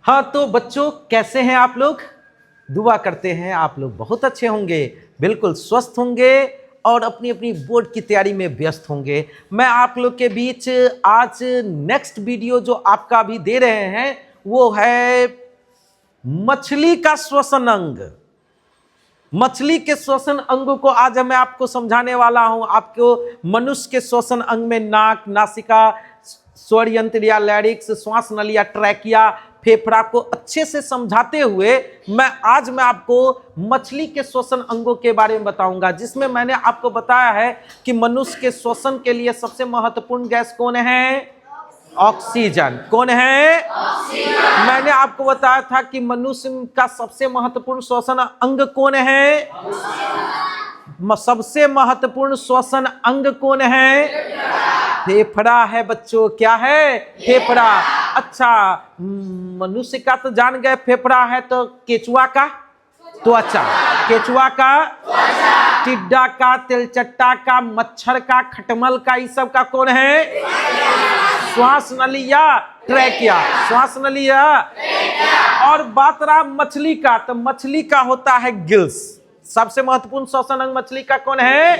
हाँ तो बच्चों, कैसे हैं आप लोग? दुआ करते हैं आप लोग बहुत अच्छे होंगे, बिल्कुल स्वस्थ होंगे और अपनी अपनी बोर्ड की तैयारी में व्यस्त होंगे। मैं आप लोग के बीच आज नेक्स्ट वीडियो जो आपका अभी दे रहे हैं वो है मछली का श्वसन अंग। मछली के श्वसन अंग को आज मैं आपको समझाने वाला हूं। आपको मनुष्य के श्वसन अंग में नाक, नासिका, स्वर यंत्र या लैरिक्स, श्वास नली या ट्रैकिया, फेफड़ा को अच्छे से समझाते हुए आज मैं आपको मछली के श्वसन अंगों के बारे में बताऊंगा, जिसमें मैंने आपको बताया है कि मनुष्य के श्वसन के लिए सबसे महत्वपूर्ण गैस कौन है? ऑक्सीजन। कौन है? ऑक्सीजन। मैंने आपको बताया था कि मनुष्य का सबसे महत्वपूर्ण श्वसन अंग कौन है? सबसे महत्वपूर्ण श्वसन अंग कौन है? फेफड़ा है बच्चों। क्या है? फेफड़ा। अच्छा, मनुष्य का तो जान गए फेफड़ा है, तो केचुआ का त्वचा, केचुआ का त्वचा, टिड्डा का, तेलचट्टा का, मच्छर का, खटमल का, इस सब का कौन है? श्वास नली या ट्रैकिया। श्वास नली या और बात रहा मछली का, तो मछली का होता है गिल्स। सबसे महत्वपूर्ण श्वसन अंग मछली का कौन है?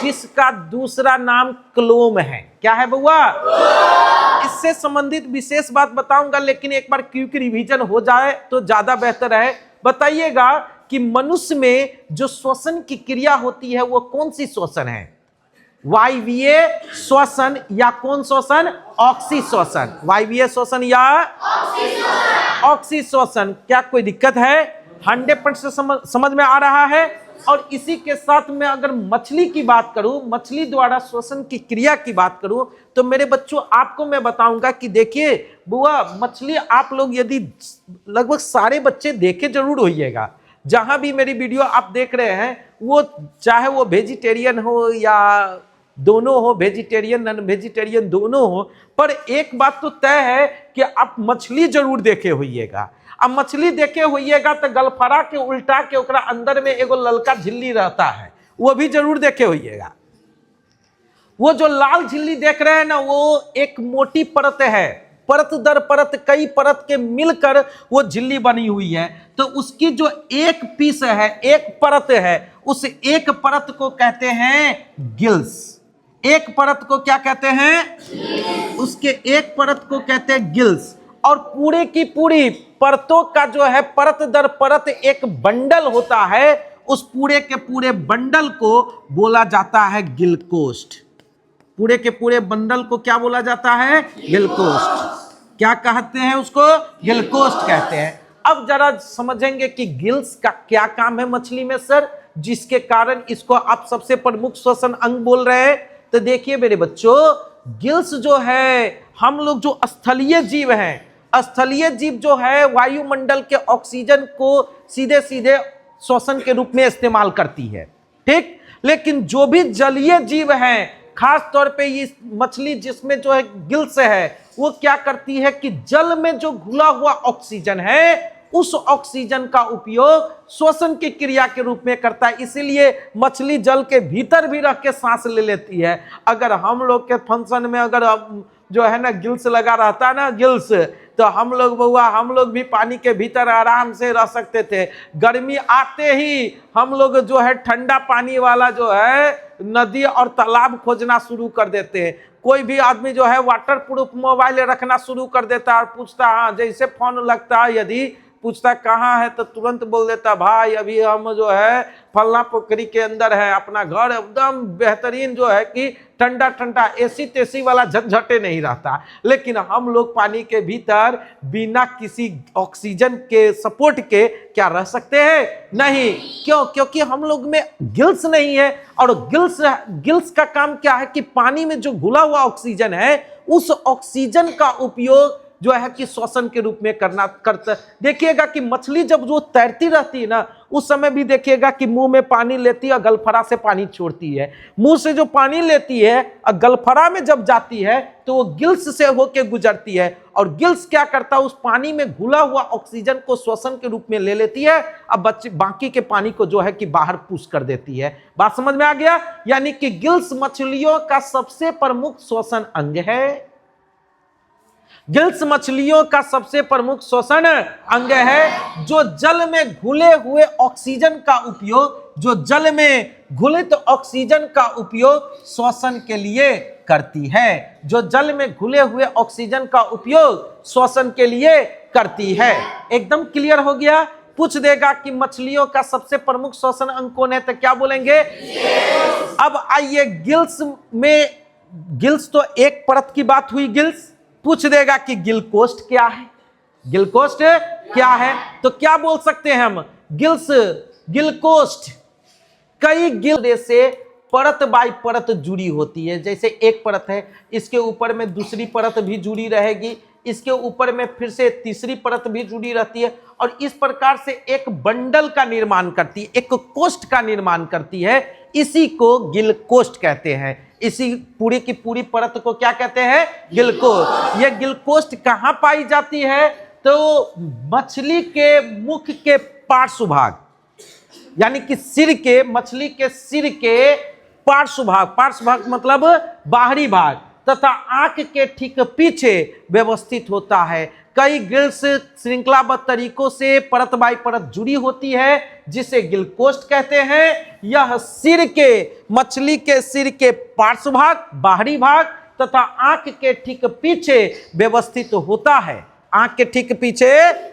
जिसका दूसरा नाम क्लोम है। क्या है बउआ? इससे संबंधित विशेष बात बताऊंगा, लेकिन एक बार क्विक रिवीजन हो जाए तो ज्यादा बेहतर है। बताइएगा कि मनुष्य में जो श्वसन की क्रिया होती है वो कौन सी श्वसन है? वायवीय श्वसन या कौन श्वसन? ऑक्सी श्वसन। वायवीय श्वसन या ऑक्सी श्वसन। क्या कोई दिक्कत है? 100% समझ में आ रहा है। और इसी के साथ में अगर मछली की बात करूं, मछली द्वारा श्वसन की क्रिया की बात करूं, तो मेरे बच्चों आपको मैं बताऊंगा कि देखिए बुआ, मछली आप लोग यदि लगभग सारे बच्चे देखे जरूर होइएगा। जहां भी मेरी वीडियो आप देख रहे हैं, वो चाहे वो वेजिटेरियन हो या दोनों हो, वेजिटेरियन नॉन वेजिटेरियन दोनों हो, पर एक बात तो तय है कि आप मछली जरूर देखे होइएगा। अब मछली देखे होइएगा तो गलफरा के उल्टा के ओकरा अंदर में एगो ललका झिल्ली रहता है, वो भी जरूर देखे होइएगा। वो जो लाल झिल्ली देख रहे हैं ना, वो एक मोटी परत है, परत दर परत कई परत के मिलकर वो झिल्ली बनी हुई है। तो उसकी जो एक पीस है, एक परत है, उस एक परत को कहते हैं गिल्स। एक परत को क्या कहते हैं? उसके एक परत को कहते हैं गिल्स। और पूरे की पूरी परतों का जो है परत दर परत एक बंडल होता है, उस पूरे के पूरे बंडल को बोला जाता है गिलकोष्ठ। पूरे के पूरे बंडल को क्या बोला जाता है? गिलकोष्ठ। क्या कहते हैं उसको? गिलकोष्ठ कहते हैं। अब जरा समझेंगे कि गिल्स का क्या काम है मछली में सर, जिसके कारण इसको आप सबसे प्रमुख श्वसन अंग बोल रहे हैं। तो देखिए मेरे बच्चों, गिल्स जो है, हम लोग जो स्थलीय जीव हैं, स्थलीय जीव जो है वायुमंडल के ऑक्सीजन को सीधे सीधे श्वसन के रूप में इस्तेमाल करती है, ठीक। लेकिन जो भी जलीय जीव हैं, खास तौर पे ये मछली जिसमें जो है गिल्स है, वो क्या करती है कि जल में जो घुला हुआ ऑक्सीजन है, उस ऑक्सीजन का उपयोग श्वसन की क्रिया के रूप में करता है। इसीलिए मछली जल के भीतर भी रह के सांस ले लेती है। अगर हम लोग के फंक्शन में अगर जो है ना गिल्स लगा रहता ना, गिल्स, तो हम लोग बउआ, हम लोग भी पानी के भीतर आराम से रह सकते थे। गर्मी आते ही हम लोग जो है ठंडा पानी वाला जो है नदी और तालाब खोजना शुरू कर देते हैं। कोई भी आदमी जो है वाटर प्रूफ मोबाइल रखना शुरू कर देता है और पूछता, हाँ जैसे फोन लगता है, यदि पूछता कहाँ है तो तुरंत बोल देता, भाई अभी हम जो है फलना पोखरी के अंदर है, अपना घर एकदम बेहतरीन जो है कि ठंडा ठंडा एसी तेसी वाला झंझटे नहीं रहता। लेकिन हम लोग पानी के भीतर बिना किसी ऑक्सीजन के सपोर्ट के क्या रह सकते हैं? नहीं। क्यों? क्योंकि हम लोग में गिल्स नहीं है। और गिल्स का काम क्या है कि पानी में जो घुला हुआ ऑक्सीजन है, उस ऑक्सीजन का उपयोग जो है कि श्वसन के रूप में करता। देखिएगा कि मछली जब जो तैरती रहती है ना, उस समय भी देखिएगा कि मुंह में पानी लेती है और गलफरा से पानी छोड़ती है। मुंह से जो पानी लेती है और गलफरा में जब जाती है तो वो गिल्स से होके गुजरती है। और गिल्स क्या करता है? उस पानी में घुला हुआ ऑक्सीजन को श्वसन के रूप में ले लेती है, अब बाकी के पानी को जो है कि बाहर पुश कर देती है। बात समझ में आ गया? यानी कि गिल्स मछलियों का सबसे प्रमुख श्वसन अंग है। गिल्स मछलियों का सबसे प्रमुख श्वसन अंग है जो जल में घुले हुए ऑक्सीजन का उपयोग, जो जल में घुलित ऑक्सीजन का उपयोग श्वसन के लिए करती है, जो जल में घुले हुए ऑक्सीजन का उपयोग श्वसन के लिए करती है। एकदम क्लियर हो गया। पूछ देगा कि मछलियों का सबसे प्रमुख श्वसन अंग कौन है, तो क्या बोलेंगे? अब आइए गिल्स में, गिल्स तो एक परत की बात हुई। गिल्स पूछ देगा कि गिल कोष्ठ क्या है, गिल कोष्ठ क्या है, तो क्या बोल सकते हैं हम? गिल्स, गिल कोष्ठ कई गिल से परत बाई परत जुड़ी होती है। जैसे एक परत है, इसके ऊपर में दूसरी परत भी जुड़ी रहेगी, इसके ऊपर में फिर से तीसरी परत भी जुड़ी रहती है, और इस प्रकार से एक बंडल का निर्माण करती है, एक कोष्ठ का निर्माण करती है। इसी को गिल कोष्ठ कहते हैं। इसी पूरी की पूरी परत को क्या कहते हैं? गिल कोष्ठ। यह गिल कोष्ठ कहां पाई जाती है? तो मछली के मुख के पार्श्व भाग, यानी कि सिर के, मछली के सिर के पार्श्व भाग, पार्श्व भाग मतलब बाहरी भाग, तथा आंख के ठीक पीछे व्यवस्थित होता है। कई गिल्स श्रृंखलाबद्ध तरीकों से परत बाई परत जुड़ी होती है, जिसे गिल कोष्ठ कहते हैं। यह सिर के, मछली के सिर के पार्श्व भाग, बाहरी भाग तथा आंख के ठीक पीछे व्यवस्थित होता है, आंख के ठीक पीछे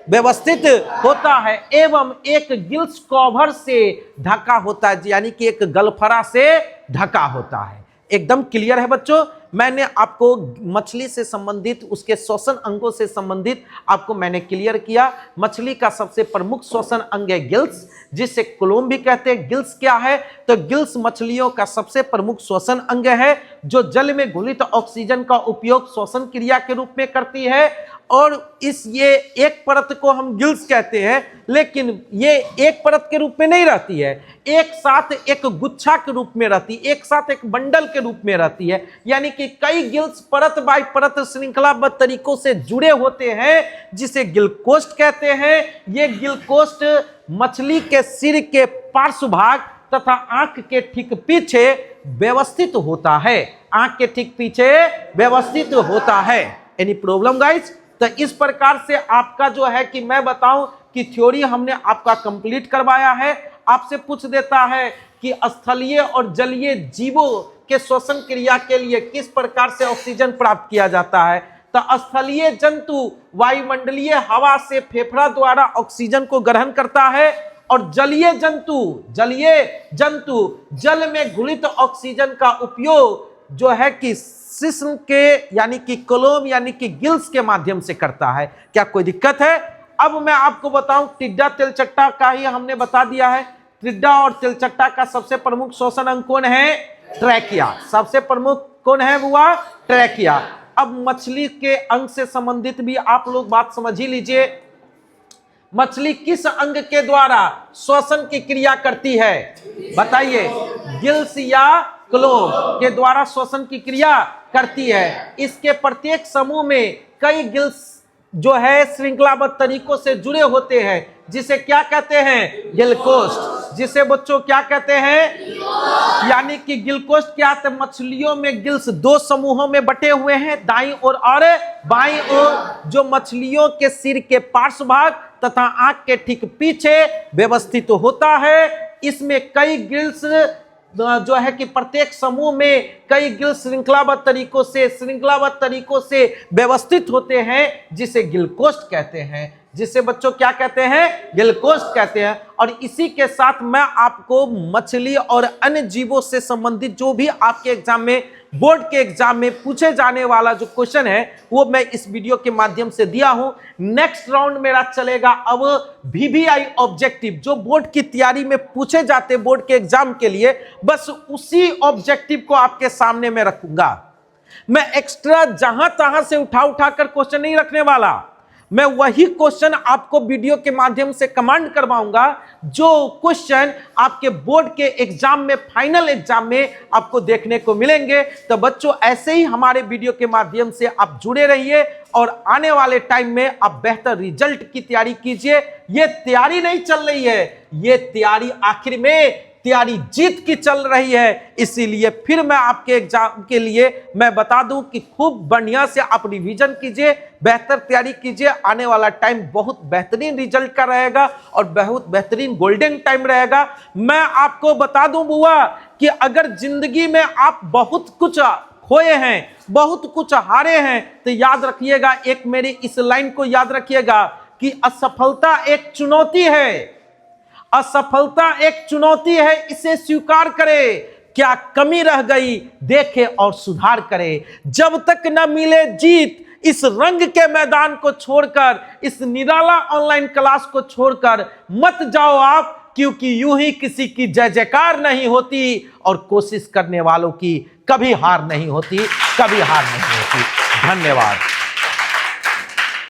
व्यवस्थित होता है, एवं एक गिल्स कवर से ढका होता है, यानी कि एक गलफरा से ढका होता है। एकदम क्लियर है बच्चों। मैंने आपको मछली से संबंधित, उसके श्वसन अंगों से संबंधित आपको मैंने क्लियर किया। मछली का सबसे प्रमुख श्वसन अंग है गिल्स, जिसे कोलोम भी कहते हैं। गिल्स क्या है? तो गिल्स मछलियों का सबसे प्रमुख श्वसन अंग है जो जल में घुलित ऑक्सीजन का उपयोग श्वसन क्रिया के रूप में करती है। और ये एक परत को हम गिल्स कहते हैं, लेकिन ये एक परत के रूप में नहीं रहती है, एक साथ एक गुच्छा के रूप में रहती है, एक साथ एक बंडल के रूप में रहती है। यानी कि कई गिल्स परत बाई परत श्रृंखलाबद्ध तरीकों से जुड़े होते हैं, जिसे गिल कोष्ठ कहते हैं। ये गिल कोष्ठ मछली के सिर के पार्श्व भाग तथा आंख के ठीक पीछे व्यवस्थित होता है, आंख के ठीक पीछे व्यवस्थित होता है। Any problem guys? तो इस प्रकार से आपका जो है कि मैं बताऊं कि थ्योरी हमने आपका कंप्लीट करवाया है। आपसे पूछ देता है कि स्थलीय और जलीय जीवों के श्वसन क्रिया के लिए किस प्रकार से ऑक्सीजन प्राप्त किया जाता है। तो स्थलीय जंतु वायुमंडलीय हवा से फेफड़ा द्वारा ऑक्सीजन को ग्रहण करता है, और जलीय जंतु जल में घुलित ऑक्सीजन का उपयोग जो है कि जिस्म के, यानी कि कोलोम यानी कि गिल्स के माध्यम से करता है। क्या कोई दिक्कत है? अब मैं आपको बताऊं, टिड्डा तिलचट्टा का ही हमने बता दिया है। टिड्डा और तिलचट्टा का सबसे प्रमुख श्वसन अंग कौन है? ट्रैकिया। सबसे प्रमुख कौन है हुआ? ट्रैकिया। अब मछली के अंग से संबंधित भी आप लोग बात समझ ही लीजिए। मछली किस अंग के द्वारा श्वसन की क्रिया करती है? बताइए। गिल्स या कोलोम के द्वारा श्वसन की क्रिया करती है। इसके प्रत्येक समूह में कई गिल्स जो है श्रृंखलाबद्ध तरीकों से जुड़े होते हैं, जिसे क्या कहते हैं? गिल कोष्ठ। जिसे बच्चों क्या कहते हैं? यानी कि गिल कोष्ठ क्या है? मछलियों में गिल्स दो समूहों में बटे हुए हैं, दाईं ओर और बाईं ओर, जो मछलियों के सिर के पार्श्व भाग तथा आंख के ठीक पीछे व्यवस्थित होता है। इसमें कई गिल्स जो है कि प्रत्येक समूह में कई गिल्स श्रृंखलाबद्ध तरीकों से व्यवस्थित होते हैं, जिसे गिल कोष्ठ कहते हैं। जिसे बच्चों क्या कहते हैं? गिल कोष्ठ कहते हैं। और इसी के साथ मैं आपको मछली और अन्य जीवों से संबंधित जो भी आपके एग्जाम में, बोर्ड के एग्जाम में पूछे जाने वाला जो क्वेश्चन है, वो मैं इस वीडियो के माध्यम से दिया हूं। नेक्स्ट राउंड मेरा चलेगा अब VVI ऑब्जेक्टिव, जो बोर्ड की तैयारी में पूछे जाते बोर्ड के एग्जाम के लिए, बस उसी ऑब्जेक्टिव को आपके सामने में रखूंगा। मैं एक्स्ट्रा जहां तहां से उठा कर क्वेश्चन नहीं रखने वाला। मैं वही क्वेश्चन आपको वीडियो के माध्यम से कमांड करवाऊंगा, जो क्वेश्चन आपके बोर्ड के एग्जाम में, फाइनल एग्जाम में आपको देखने को मिलेंगे। तो बच्चों ऐसे ही हमारे वीडियो के माध्यम से आप जुड़े रहिए और आने वाले टाइम में आप बेहतर रिजल्ट की तैयारी कीजिए। ये तैयारी नहीं चल रही है, ये तैयारी आखिर में तैयारी जीत की चल रही है। इसीलिए फिर मैं आपके एग्जाम के लिए मैं बता दूं कि खूब बढ़िया से आप रिवीजन कीजिए, बेहतर तैयारी कीजिए। आने वाला टाइम बहुत बेहतरीन रिजल्ट का रहेगा और बहुत बेहतरीन गोल्डन टाइम रहेगा। मैं आपको बता दूं बुआ कि अगर जिंदगी में आप बहुत कुछ खोए हैं, बहुत कुछ हारे हैं, तो याद रखिएगा, एक मेरी इस लाइन को याद रखिएगा कि असफलता एक चुनौती है। असफलता एक चुनौती है, इसे स्वीकार करे। क्या कमी रह गई देखे और सुधार करे। जब तक न मिले जीत इस रंग के मैदान को छोड़कर, इस निराला ऑनलाइन क्लास को छोड़कर मत जाओ आप, क्योंकि यूं ही किसी की जय जयकार नहीं होती और कोशिश करने वालों की कभी हार नहीं होती, कभी हार नहीं होती। धन्यवाद।